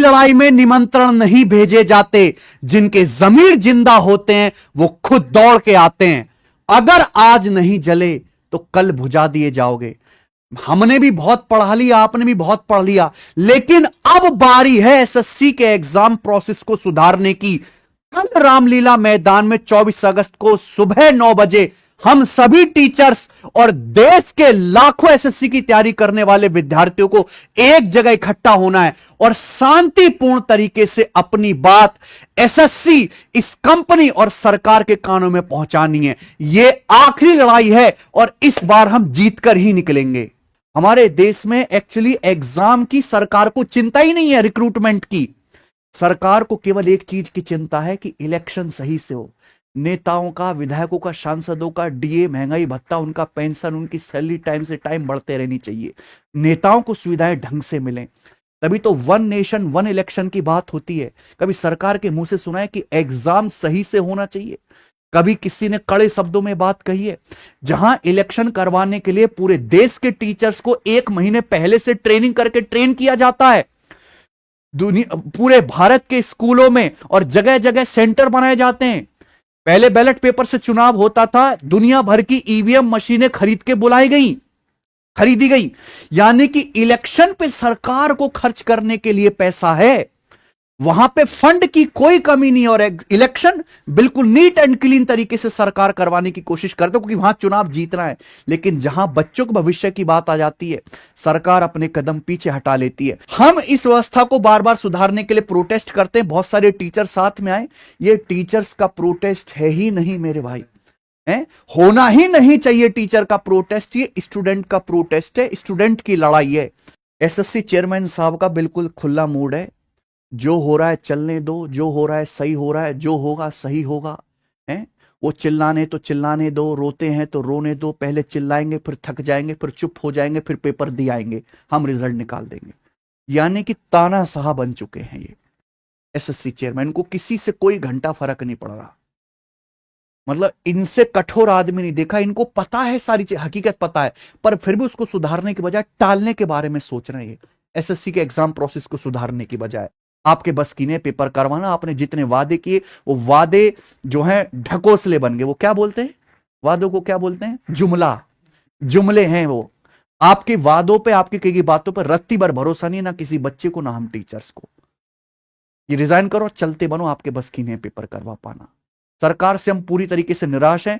लड़ाई में निमंत्रण नहीं भेजे जाते, जिनके जमीर जिंदा होते हैं वो खुद दौड़ के आते हैं। अगर आज नहीं जले तो कल बुझा दिए जाओगे। हमने भी बहुत पढ़ा लिया, आपने भी बहुत पढ़ लिया, लेकिन अब बारी है एसएससी के एग्जाम प्रोसेस को सुधारने की। कल रामलीला मैदान में 24 अगस्त को सुबह 9 बजे हम सभी टीचर्स और देश के लाखों एसएससी की तैयारी करने वाले विद्यार्थियों को एक जगह इकट्ठा होना है और शांतिपूर्ण तरीके से अपनी बात एसएससी, इस कंपनी और सरकार के कानों में पहुंचानी है। यह आखिरी लड़ाई है और इस बार हम जीतकर ही निकलेंगे। हमारे देश में एक्चुअली एग्जाम की सरकार को चिंता ही नहीं है, रिक्रूटमेंट की। सरकार को केवल एक चीज की चिंता है कि इलेक्शन सही से हो। नेताओं का, विधायकों का, सांसदों का डीए, महंगाई भत्ता, उनका पेंशन, उनकी सैलरी टाइम से टाइम बढ़ते रहनी चाहिए। नेताओं को सुविधाएं ढंग से मिलें, तभी तो वन नेशन वन इलेक्शन की बात होती है। कभी सरकार के मुंह से सुना है कि एग्जाम सही से होना चाहिए? कभी किसी ने कड़े शब्दों में बात कही है? जहां इलेक्शन करवाने के लिए पूरे देश के टीचर्स को 1 महीने पहले से ट्रेनिंग करके ट्रेन किया जाता है। पूरे भारत के स्कूलों में और जगह जगह सेंटर बनाए जाते हैं। पहले बैलेट पेपर से चुनाव होता था, दुनिया भर की ईवीएम मशीनें खरीदी गई। यानी कि इलेक्शन पे सरकार को खर्च करने के लिए पैसा है, वहां पे फंड की कोई कमी नहीं। और इलेक्शन बिल्कुल नीट एंड क्लीन तरीके से सरकार करवाने की कोशिश करते, क्योंकि वहां चुनाव जीतना है। लेकिन जहां बच्चों के भविष्य की बात आ जाती है, सरकार अपने कदम पीछे हटा लेती है। हम इस व्यवस्था को बार बार सुधारने के लिए प्रोटेस्ट करते हैं। बहुत सारे टीचर साथ में आए। ये टीचर्स का प्रोटेस्ट है ही नहीं मेरे भाई, होना ही नहीं चाहिए टीचर का प्रोटेस्ट। ये स्टूडेंट का प्रोटेस्ट है, स्टूडेंट की लड़ाई है। एसएससी चेयरमैन साहब का बिल्कुल खुला मूड है। जो हो रहा है चलने दो, जो हो रहा है सही हो रहा है, जो होगा सही होगा। वो चिल्लाने तो चिल्लाने दो, रोते हैं तो रोने दो। पहले चिल्लाएंगे, फिर थक जाएंगे, फिर चुप हो जाएंगे, फिर पेपर दे आएंगे, हम रिजल्ट निकाल देंगे। यानी कि तानाशाह बन चुके हैं ये एसएससी चेयरमैन। को किसी से कोई घंटा फर्क नहीं पड़ रहा। मतलब इनसे कठोर आदमी नहीं देखा। इनको पता है, सारी हकीकत पता है, पर फिर भी उसको सुधारने के बजाय टालने के बारे में सोच रहे हैं। एसएससी के एग्जाम प्रोसेस को सुधारने की बजाय आपके बस की नहीं पेपर करवाना। आपने जितने वादे किए वो वादे जो हैं ढकोसले बन गए। वो क्या बोलते हैं वादों को, क्या बोलते हैं? जुमले हैं वो। आपके वादों पे, आपकी कई बातों पर रत्ती भर भरोसा नहीं, ना किसी बच्चे को, ना हम टीचर्स को। ये रिजाइन करो, चलते बनो। आपके बस की नहीं पेपर करवा पाना। सरकार से हम पूरी तरीके से निराश हैं।